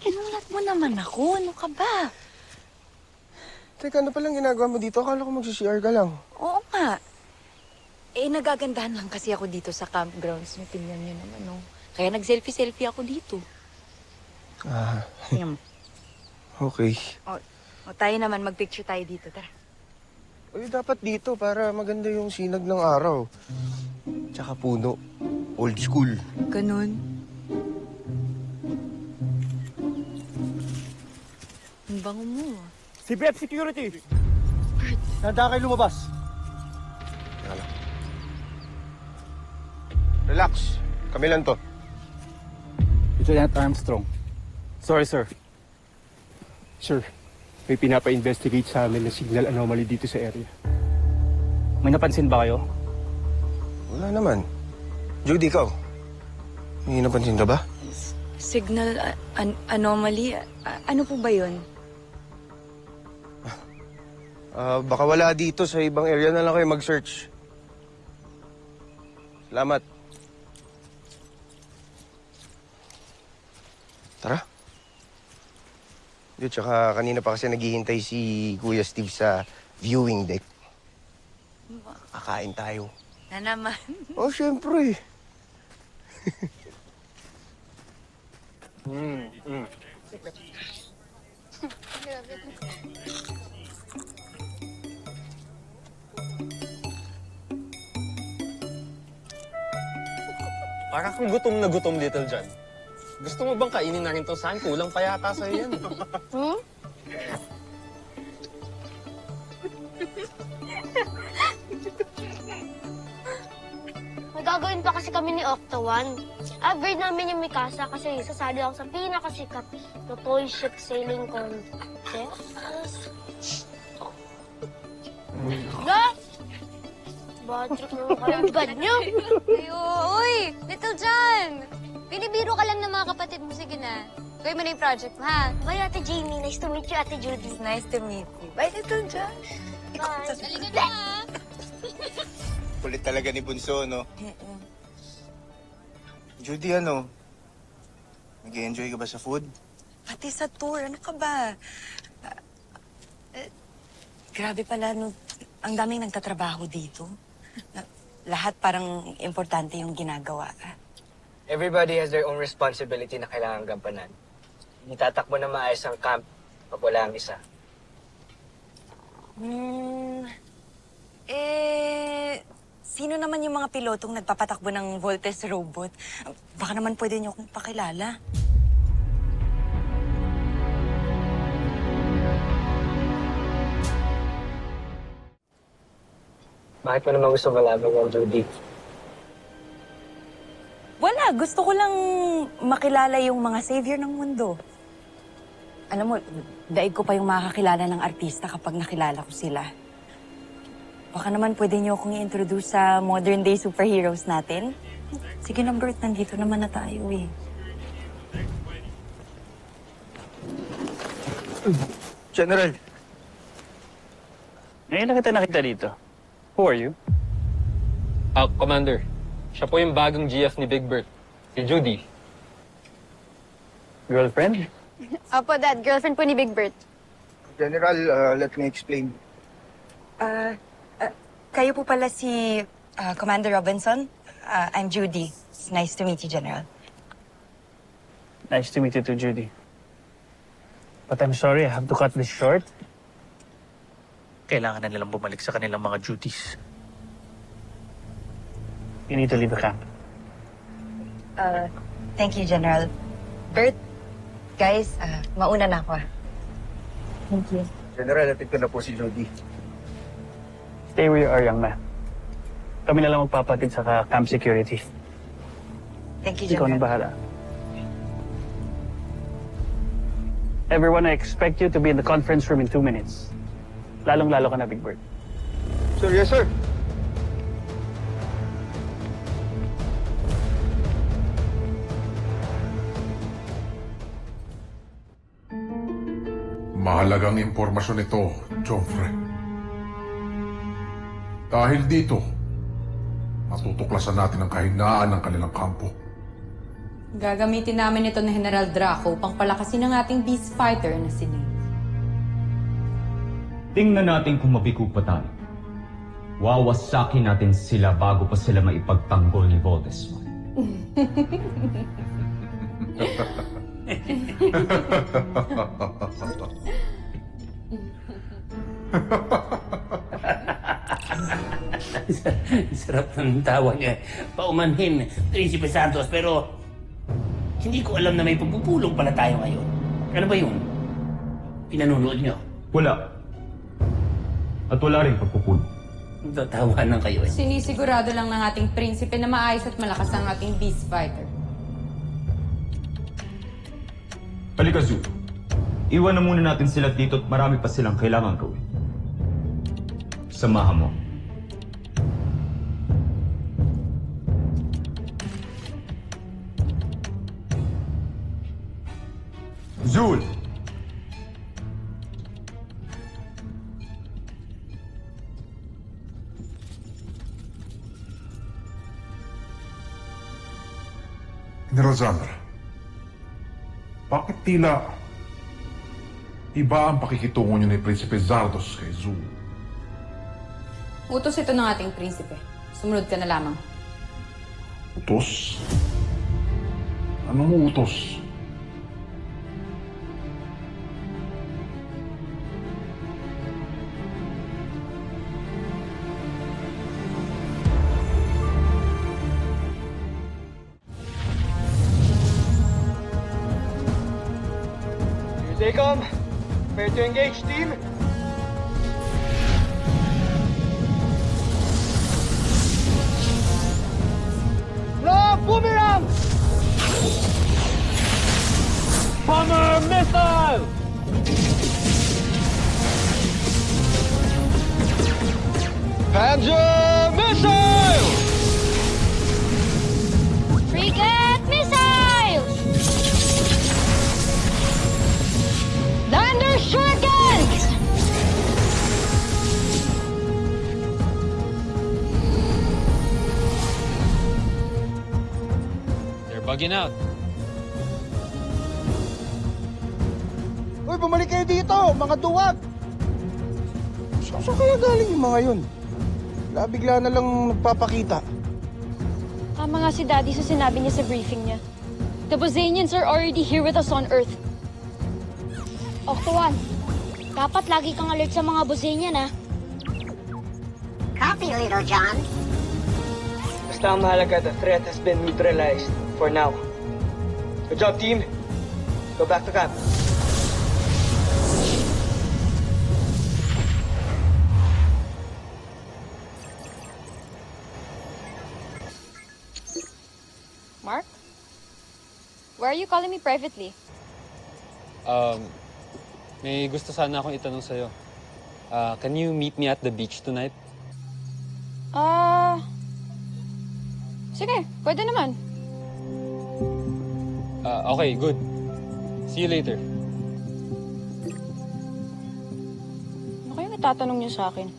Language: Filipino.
Kinulat mo naman ako. Ano ka ba? Teka, ano palang ginagawa mo dito? Akala ko mag-CR ka lang. Oo nga. Nagagandahan lang kasi ako dito sa campgrounds. Tingnan niyo naman, no? Kaya nag-selfie-selfie ako dito. Ah, Tingnan mo. okay. O tayo naman, mag-picture tayo dito. Tara. Uy, dapat dito para maganda yung sinag ng araw. Tsaka puno. Old school. Ganun. Ang bango mo, ah. Si BF Security! Handa kayo lumabas. Teka lang. Relax. Kami lang to. Lieutenant Armstrong. Sorry, sir. Sir, may pinapa-investigate sa amin na signal anomaly dito sa area. May napansin ba kayo? Wala naman. Judy, ikaw. May napansin ka ba? Signal anomaly? Ano po ba yun? Baka wala dito. Sa ibang area na lang kayo mag-search. Salamat. Tara. Yun, tsaka kanina pa kasi naghihintay si Kuya Steve sa viewing deck. Kakain tayo. Na naman. Oh, syempre. Para kang gutom na gutom, Little John. Gusto mo bang kainin na rin to saan? Kulang pa yata sa'yo yan. Hmm? Magagawin pa kasi kami ni Octo One. Upgrade namin yung Mikasa kasi sasali ako sa pinakasikat na toy ship sailing contest. Ga! Bad trip naman kayo. Bad nyo! Uy! Little John! Binibiro ka lang ng mga kapatid mo. Sige na. Gawin mo na yung project mo, ha? Bye, Ate Jamie. Nice to meet you, Ate Judy. Nice to meet you. Bye, Little John. Bye. Halika na, ha? Kulit talaga ni Bunso, no? Judy, ano? Nag-enjoy ka ba sa food? Pati sa tour, ano ka ba? Grabe pala, no, ang daming nagtatrabaho dito. Lahat parang importante yung ginagawa. Everybody has their own responsibility na kailangan gampanan. Hindi tatakbo na maayos ang camp pag wala ang isa. Sino naman yung mga pilotong nagpapatakbo ng Voltes robot? Baka naman pwede niyo akong pakilala. Bakit mo naman gusto malabag ang Judy? Wala, gusto ko lang makilala yung mga savior ng mundo. Alam mo, daig ko pa yung makakilala ng artista kapag nakilala ko sila. Baka naman pwede niyo akong i-introduce sa modern day superheroes natin. Sige na, Bert, nandito naman na tayo eh. General. Ngayon na kita nakita dito. Who are you? Commander, siya po yung bagong GF ni Big Bert. Si Judy. Girlfriend? Opo, Dad. Girlfriend po ni Big Bert. General, let me explain. Kayo po pala si Commander Robinson. I'm Judy. It's nice to meet you, General. Nice to meet you too, Judy. But I'm sorry, I have to cut this short. Kailangan na nilang bumalik sa kanilang mga duties. You need to leave the camp. Thank you, General. Bert, guys, mauna na ako. Thank you. General, atid ko na po si Judy. Stay where you are, young man. Kami na lang magpapatid sa camp security. Thank you, Ikaw General. na bahala. Everyone, I expect you to be in the conference room in 2 minutes. Lalong-lalo ka na, Big Bird. Sir, yes, sir. Mahalagang impormasyon ito, Joffrey. Dahil dito, matutuklasan natin ang kahinaan ng kanilang kampo. Gagamitin namin ito na General Draco upang palakasin ang ating beast fighter na si Nate. Tingnan natin kung mabigo pa tayo. Wawasakin natin sila bago pa sila maipagtanggol ni Voldemort. Sarap ng tawa niya. Paumanhin, Prinsipe Santos, pero hindi ko alam na may pagpupulong pala tayo ngayon. Ano ba yun? Pinanunood niyo? Wala. At wala rin pagpupulong. Tatawanan kayo eh. Sinisigurado lang ng ating prinsipe na maayos at malakas ang ating beast fighter. Halika, Zu. Iwan na muna natin sila dito at marami pa silang kailangan gawin. Samahan mo. Zul! General Zandra, bakit tila iba ang pakikitungo niyo ni Prinsipe Zardos kay Zul? Utos ito ng ating prinsipe. Sumunod ka na lamang. Utos? Anong utos? Here they come. Prepare to engage, team. No, boomerang! Bomber missile! Panzer missile! Frigate missiles! Thunder shurikens! They're bugging out. Uy, bumalik kayo dito, mga duwag! Saan kaya galing yung mga yun? Bigla na lang nagpapakita. Tama nga si Daddy sa sinabi niya sa briefing niya. The Bosanians are already here with us on Earth. Octo-1, dapat lagi kang alert sa mga Bosanian, ha? Copy, Little John. Basta ang mahalaga, the threat has been neutralized for now. Good job, team. Go back to camp. Mark? Why are you calling me privately? May gusto sana akong itanong sa'yo. Can you meet me at the beach tonight? Sige, pwede naman. Okay, good. See you later. Ano kayo natatanong niyo sa akin?